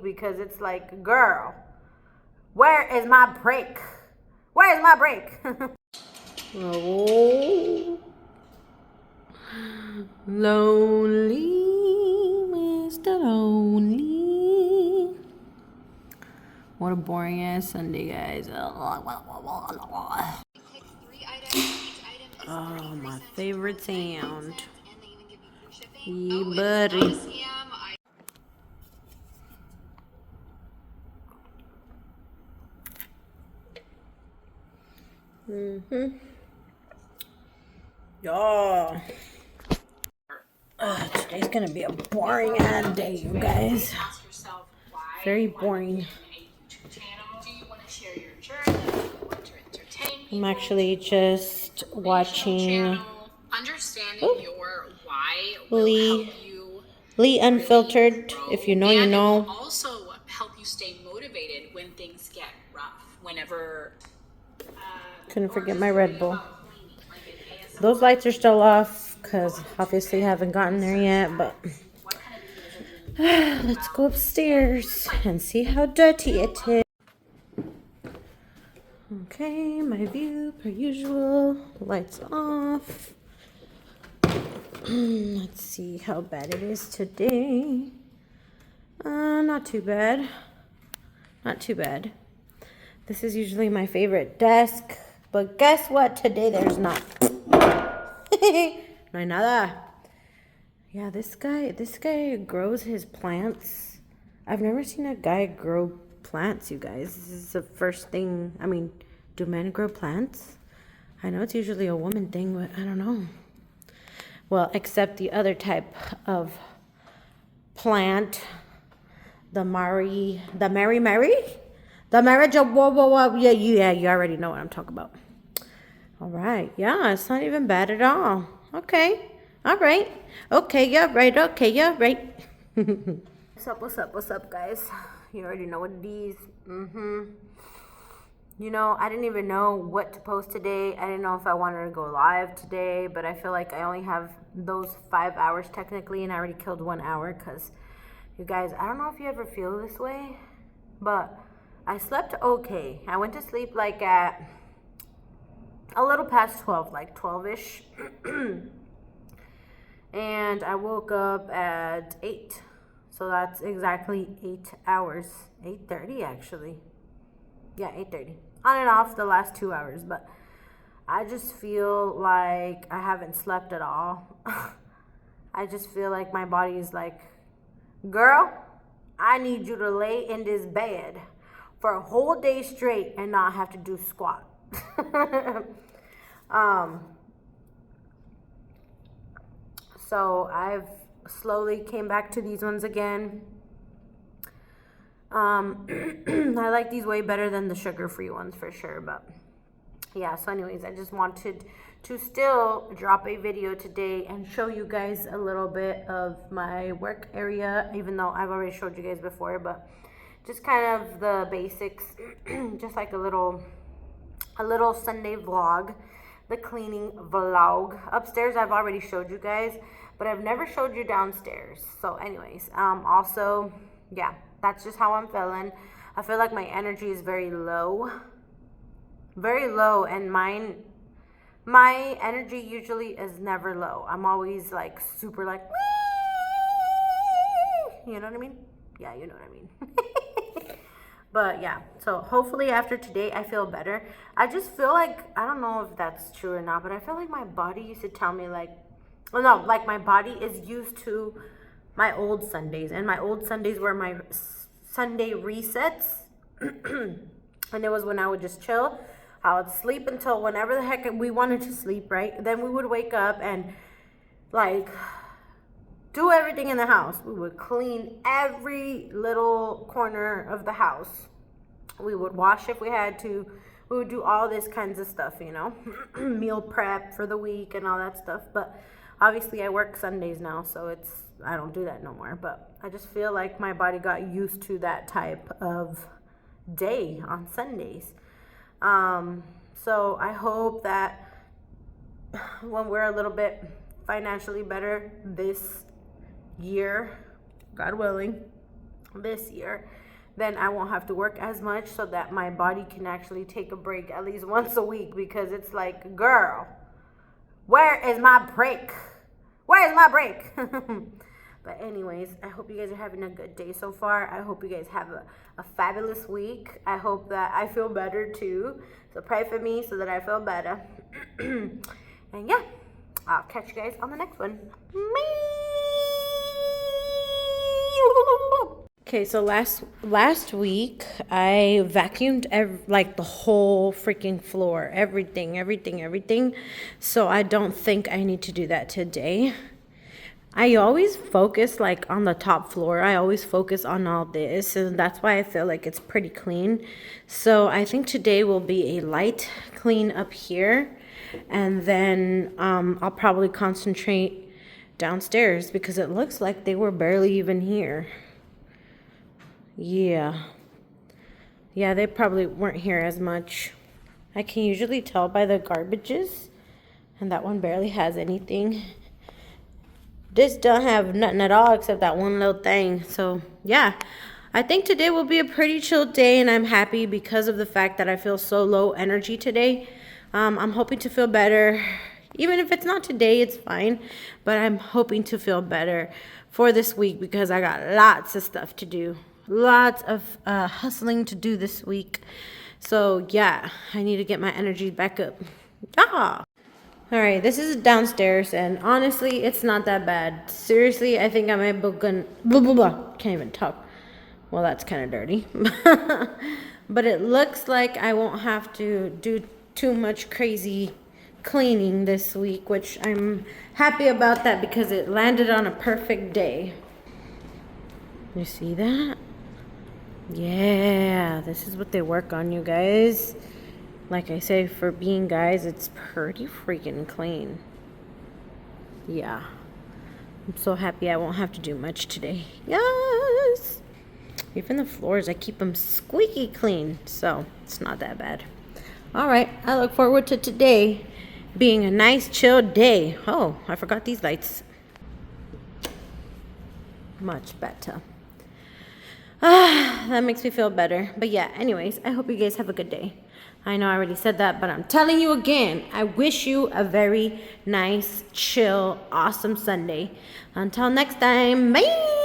because it's like, girl, where is my break? Where's my break? Oh, lonely, Mr. Lonely. What a boring ass Sunday, guys. Oh, my favorite sound. Yeah, buddy. Yeah. Today's gonna be a boring ass day, you guys. Very boring. I'm actually just watching Lee Unfiltered. If you know, you know. Also help you stay motivated when things get rough. Whenever couldn't forget my Red Bull. Those lights are still off because obviously I haven't gotten there yet, but let's go upstairs and see how dirty it is. Okay, my view per usual. Lights off. Let's see how bad it is today. Not too bad. Not too bad. This is usually my favorite desk, but guess what? Today there's not. No hay nada. Yeah, this guy grows his plants. I've never seen a guy grow plants, you guys. This is the first thing. I mean, do men grow plants? I know it's usually a woman thing, but I don't know. Well, except the other type of plant, the Mary, the marriage of whoa. Yeah, you already know what I'm talking about. All right, yeah, it's not even bad at all. Okay, all right. Okay, yeah, right. Okay, yeah, right. What's up, guys? You already know what it is. You know, I didn't even know what to post today. I didn't know if I wanted to go live today, but I feel like I only have those 5 hours technically, and I already killed 1 hour because, you guys, I don't know if you ever feel this way, but I slept okay. I went to sleep like at a little past 12, like 12-ish. And I woke up at 8. So that's exactly 8 hours. 8:30 actually. Yeah, 8:30. On and off the last 2 hours, but I just feel like I haven't slept at all. I just feel like my body is like, girl, I need you to lay in this bed for a whole day straight and not have to do squat. So I've slowly came back to these ones again. I like these way better than the sugar-free ones for sure, but yeah, so anyways, I just wanted to still drop a video today and show you guys a little bit of my work area, even though I've already showed you guys before, but just kind of the basics, just like a little Sunday vlog, the cleaning vlog. Upstairs I've already showed you guys, but I've never showed you downstairs. So anyways, also, yeah, that's just how I'm feeling. I feel like my energy is very low, and my energy usually is never low. I'm always like super like, you know what I mean? Yeah, you know what I mean. But yeah, so hopefully after today I feel better. I just feel like, I don't know if that's true or not, but I feel like my body used to tell me like, well, no, like my body is used to my old Sundays, and my old Sundays were my Sunday resets. And it was when I would just chill. I would sleep until whenever the heck we wanted to sleep, right? Then we would wake up and like do everything in the house. We would clean every little corner of the house. We would wash if we had to. We would do all this kinds of stuff, you know, meal prep for the week and all that stuff. But obviously I work Sundays now, so I don't do that no more. But I just feel like my body got used to that type of day on Sundays. So I hope that when we're a little bit financially better this year, God willing, this year, then I won't have to work as much, so that my body can actually take a break at least once a week, because it's like, girl, where is my break? Where is my break? But anyways, I hope you guys are having a good day so far. I hope you guys have a fabulous week. I hope that I feel better too. So pray for me so that I feel better. And yeah, I'll catch you guys on the next one. Okay, so last week I vacuumed like the whole freaking floor, everything. So I don't think I need to do that today. I always focus like on the top floor. I always focus on all this, and that's why I feel like it's pretty clean. So I think today will be a light clean up here, and then I'll probably concentrate downstairs, because it looks like they were barely even here. Yeah, they probably weren't here as much. I can usually tell by the garbages, and that one barely has anything. This don't have nothing at all except that one little thing. So yeah, I think today will be a pretty chill day, and I'm happy because of the fact that I feel so low energy today. I'm hoping to feel better. Even if it's not today, it's fine. But I'm hoping to feel better for this week, because I got lots of stuff to do. Lots of hustling to do this week. So yeah, I need to get my energy back up. Yeah. All right, this is downstairs, and honestly, it's not that bad. Seriously, I think I might be gonna can't even talk. Well, that's kind of dirty. But it looks like I won't have to do too much crazy cleaning this week, which I'm happy about that, because it landed on a perfect day. You see that? Yeah, this is what they work on, you guys. Like I say, for being guys, it's pretty freaking clean. Yeah. I'm so happy I won't have to do much today. Yes! Even the floors, I keep them squeaky clean, so it's not that bad. All right, I look forward to today being a nice, chill day. Oh, I forgot these lights. Much better. That makes me feel better. But yeah, anyways, I hope you guys have a good day. I know I already said that, but I'm telling you again, I wish you a very nice, chill, awesome Sunday. Until next time, bye!